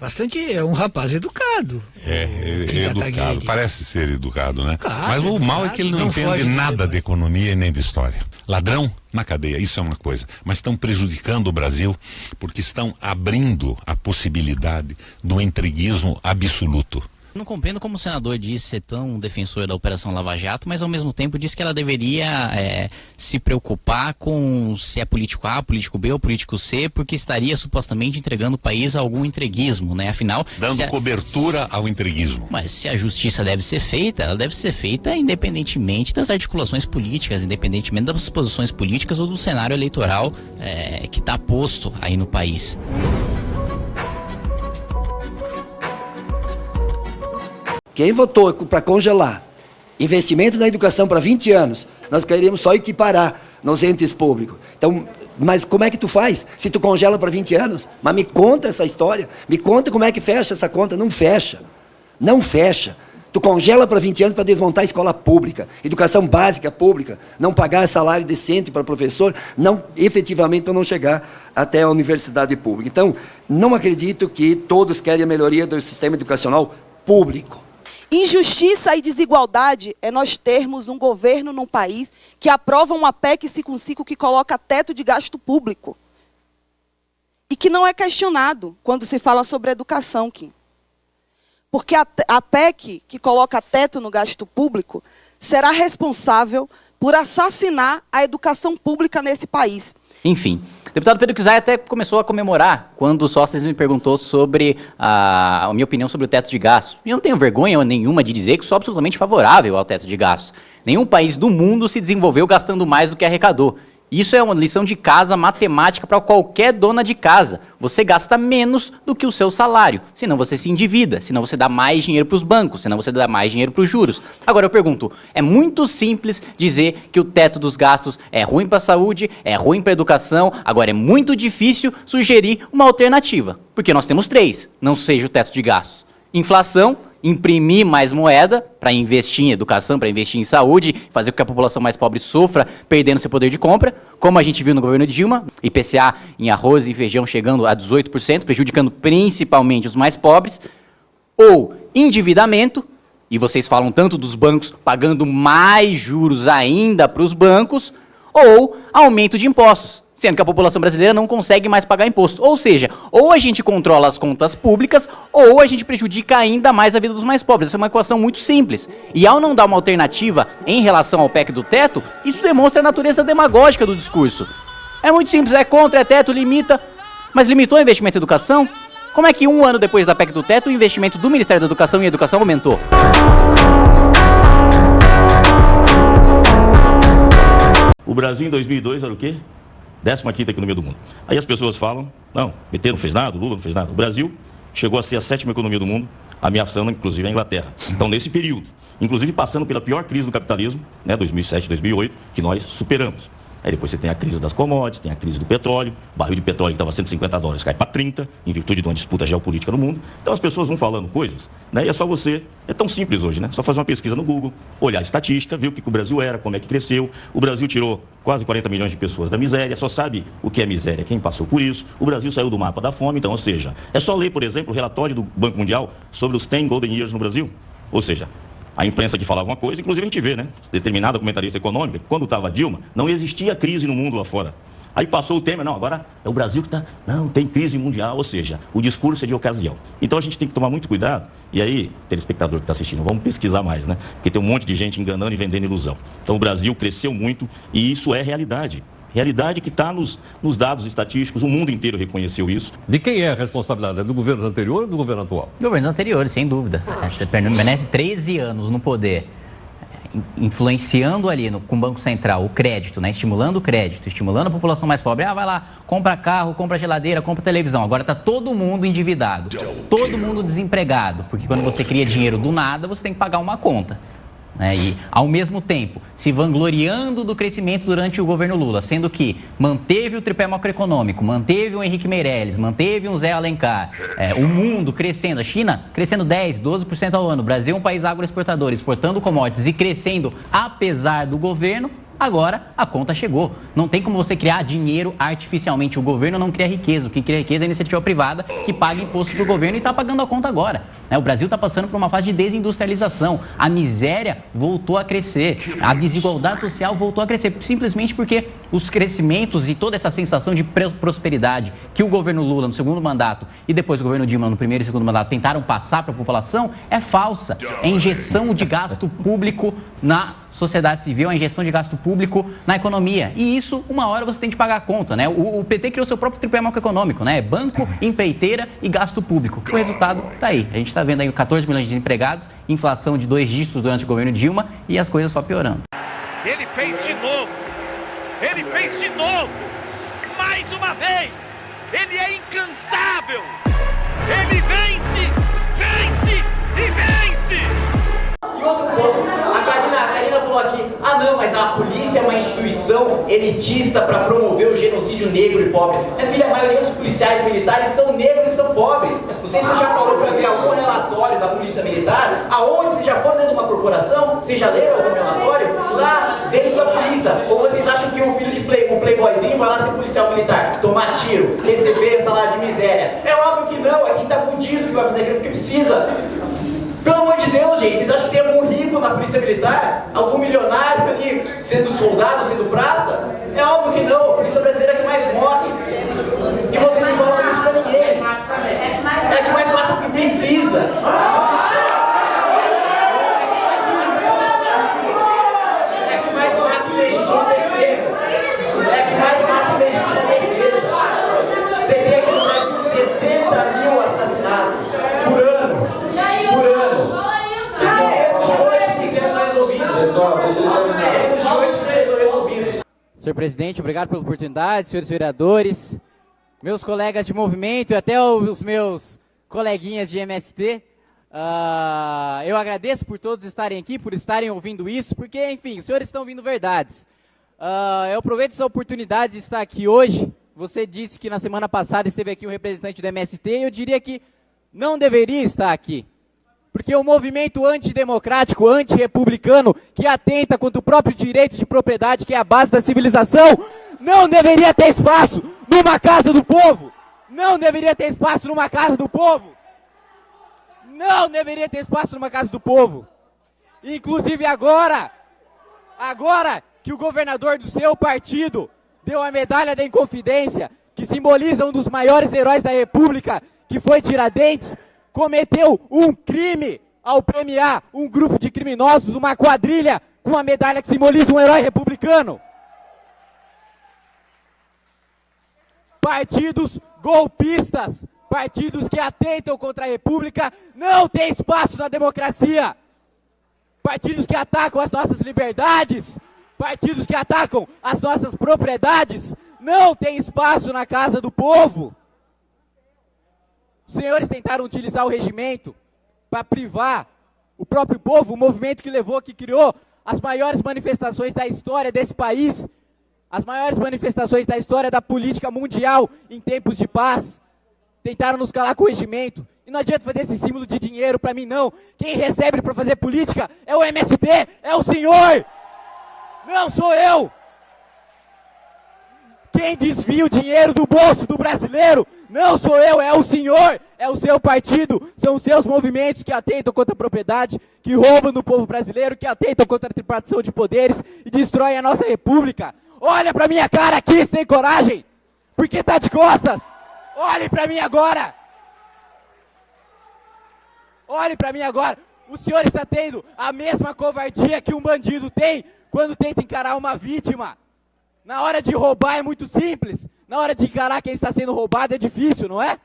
Bastante, é um rapaz educado. Educado, parece ser educado, né? Claro, mas o educado, mal é que ele não entende nada de economia e nem de história. Ladrão na cadeia, isso é uma coisa. Mas estão prejudicando o Brasil porque estão abrindo a possibilidade do entreguismo absoluto. Não compreendo como o senador diz ser tão defensor da Operação Lava Jato, mas ao mesmo tempo diz que ela deveria se preocupar com se é político A, político B ou político C, porque estaria supostamente entregando o país a algum entreguismo, né? Afinal... Dando cobertura ao entreguismo. Mas se a justiça deve ser feita, ela deve ser feita independentemente das articulações políticas, independentemente das posições políticas ou do cenário eleitoral que está posto aí no país. Quem votou para congelar investimento na educação para 20 anos, nós queríamos só equiparar nos entes públicos. Então, mas como é que tu faz se tu congela para 20 anos? Mas me conta essa história, me conta como é que fecha essa conta. Não fecha, não fecha. Tu congela para 20 anos para desmontar a escola pública, educação básica pública, não pagar salário decente para professor, não efetivamente para não chegar até a universidade pública. Então, não acredito que todos querem a melhoria do sistema educacional público. Injustiça e desigualdade é nós termos um governo num país que aprova uma PEC 55 que coloca teto de gasto público. E que não é questionado quando se fala sobre educação, Kim. Porque a PEC que coloca teto no gasto público será responsável por assassinar a educação pública nesse país. Enfim, o deputado Pedro Kizai até começou a comemorar quando o Sócrates me perguntou sobre a minha opinião sobre o teto de gastos. E eu não tenho vergonha nenhuma de dizer que sou absolutamente favorável ao teto de gastos. Nenhum país do mundo se desenvolveu gastando mais do que arrecadou. Isso é uma lição de casa matemática para qualquer dona de casa. Você gasta menos do que o seu salário, senão você se endivida, senão você dá mais dinheiro para os bancos, senão você dá mais dinheiro para os juros. Agora eu pergunto, é muito simples dizer que o teto dos gastos é ruim para a saúde, é ruim para a educação, agora é muito difícil sugerir uma alternativa, porque nós temos três, não seja o teto de gastos. Inflação, imprimir mais moeda para investir em educação, para investir em saúde, fazer com que a população mais pobre sofra, perdendo seu poder de compra, como a gente viu no governo Dilma, IPCA em arroz e feijão chegando a 18%, prejudicando principalmente os mais pobres, ou endividamento, e vocês falam tanto dos bancos pagando mais juros ainda para os bancos, ou aumento de impostos, sendo que a população brasileira não consegue mais pagar imposto. Ou seja, ou a gente controla as contas públicas, ou a gente prejudica ainda mais a vida dos mais pobres. Essa é uma equação muito simples. E ao não dar uma alternativa em relação ao PEC do teto, isso demonstra a natureza demagógica do discurso. É muito simples, é contra, é teto, limita, mas limitou o investimento em educação? Como é que um ano depois da PEC do teto, o investimento do Ministério da Educação em Educação aumentou? O Brasil em 2002 era o quê? 15ª economia do mundo. Aí as pessoas falam, não, PT não fez nada, Lula não fez nada. O Brasil chegou a ser a 7ª economia do mundo, ameaçando inclusive a Inglaterra. Então nesse período, inclusive passando pela pior crise do capitalismo, 2007, 2008, que nós superamos. Aí depois você tem a crise das commodities, tem a crise do petróleo, o barril de petróleo que estava $150 cai para 30, em virtude de uma disputa geopolítica no mundo. Então as pessoas vão falando coisas, e é só você, é tão simples hoje, Só fazer uma pesquisa no Google, olhar a estatística, ver o que o Brasil era, como é que cresceu. O Brasil tirou quase 40 milhões de pessoas da miséria, só sabe o que é miséria quem passou por isso. O Brasil saiu do mapa da fome, então, ou seja, é só ler, por exemplo, o relatório do Banco Mundial sobre os 10 Golden Years no Brasil. Ou seja, a imprensa que falava uma coisa, inclusive a gente vê, determinada comentarista econômica, que quando estava Dilma, não existia crise no mundo lá fora. Aí passou o Temer, não, agora é o Brasil que está, não, tem crise mundial, ou seja, o discurso é de ocasião. Então a gente tem que tomar muito cuidado, e aí, telespectador que está assistindo, vamos pesquisar mais, Porque tem um monte de gente enganando e vendendo ilusão. Então o Brasil cresceu muito, e isso é realidade. Realidade que está nos dados estatísticos, o mundo inteiro reconheceu isso. De quem é a responsabilidade? É do governo anterior ou do governo atual? Governos anteriores, sem dúvida. Você permanece 13 anos no poder, influenciando ali com o Banco Central o crédito, estimulando o crédito, estimulando a população mais pobre. Vai lá, compra carro, compra geladeira, compra televisão. Agora está todo mundo endividado, todo mundo desempregado, porque quando você cria dinheiro do nada, você tem que pagar uma conta. E, ao mesmo tempo, se vangloriando do crescimento durante o governo Lula, sendo que manteve o tripé macroeconômico, manteve o Henrique Meirelles, manteve o Zé Alencar, o mundo crescendo, a China crescendo 10%, 12% ao ano, o Brasil é um país agroexportador, exportando commodities e crescendo apesar do governo, Agora a conta chegou. Não tem como você criar dinheiro artificialmente. O governo não cria riqueza. O que cria riqueza é a iniciativa privada que paga imposto para o governo e está pagando a conta agora. O Brasil está passando por uma fase de desindustrialização. A miséria voltou a crescer. A desigualdade social voltou a crescer. Simplesmente porque os crescimentos e toda essa sensação de prosperidade que o governo Lula no segundo mandato e depois o governo Dilma no primeiro e segundo mandato tentaram passar para a população é falsa. É injeção de gasto público na sociedade civil, é injeção de gasto público na economia. E isso, uma hora você tem de pagar a conta, né? O PT criou seu próprio tripé macroeconômico, né? Banco, empreiteira e gasto público. O resultado está aí. A gente está vendo aí 14 milhões de desempregados, inflação de 2 dígitos durante o governo Dilma e as coisas só piorando. Ele fez de novo. Ele fez de novo. Mais uma vez. Ele é incansável. Ele vence, vence e vence. E outro ponto, a Karina falou aqui, não, mas a polícia é uma instituição elitista para promover o genocídio negro e pobre. Minha filha, a maioria dos policiais militares são negros e são pobres. Não sei se você já parou para ver algum relatório da polícia militar, aonde você já for dentro de uma corporação, vocês já leram algum relatório? Lá dentro da polícia. Ou vocês acham que um filho de um playboyzinho vai lá ser policial militar, tomar tiro, receber salário de miséria? É óbvio que não, é quem tá fudido que vai fazer aquilo porque precisa. Pelo amor de Deus, gente, vocês acham que tem algum rico na polícia militar? Algum milionário ali sendo soldado, sendo praça? É óbvio que não, a polícia brasileira é que mais morre. E vocês não falam isso pra ninguém. É que mais mata porque precisa. É que mais mata em legítima defesa. É que mais mata em legítima defesa. Você tem aqui no Brasil 60 mil assassinatos por ano. Por ano. Senhor presidente, obrigado pela oportunidade, senhores vereadores, meus colegas de movimento e até os meus coleguinhas de MST. Eu agradeço por todos estarem aqui, por estarem ouvindo isso, porque, enfim, os senhores estão ouvindo verdades. Eu aproveito essa oportunidade de estar aqui hoje. Você disse que na semana passada esteve aqui um representante do MST e eu diria que não deveria estar aqui. Porque o movimento antidemocrático, antirrepublicano, que atenta contra o próprio direito de propriedade, que é a base da civilização, não deveria ter espaço numa casa do povo. Não deveria ter espaço numa casa do povo. Não deveria ter espaço numa casa do povo. Inclusive agora que o governador do seu partido deu a medalha da Inconfidência, que simboliza um dos maiores heróis da República, que foi Tiradentes, cometeu um crime ao premiar um grupo de criminosos, uma quadrilha, com uma medalha que simboliza um herói republicano. Partidos golpistas, partidos que atentam contra a República, não têm espaço na democracia. Partidos que atacam as nossas liberdades, partidos que atacam as nossas propriedades, não têm espaço na casa do povo. Os senhores tentaram utilizar o regimento para privar o próprio povo, o movimento que criou as maiores manifestações da história desse país, as maiores manifestações da história da política mundial em tempos de paz. Tentaram nos calar com o regimento. E não adianta fazer esse símbolo de dinheiro para mim, não. Quem recebe para fazer política é o MST, é o senhor. Não sou eu. Quem desvia o dinheiro do bolso do brasileiro não sou eu, é o senhor, é o seu partido, são os seus movimentos que atentam contra a propriedade, que roubam do povo brasileiro, que atentam contra a tripartição de poderes e destroem a nossa república. Olha pra minha cara aqui, sem coragem, porque tá de costas. Olhe pra mim agora. Olhe pra mim agora. O senhor está tendo a mesma covardia que um bandido tem quando tenta encarar uma vítima. Na hora de roubar é muito simples. Na hora de encarar quem está sendo roubado é difícil, não é?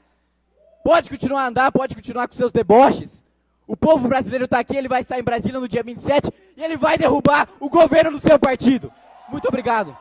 Pode continuar a andar, pode continuar com seus deboches. O povo brasileiro está aqui, ele vai estar em Brasília no dia 27 e ele vai derrubar o governo do seu partido. Muito obrigado.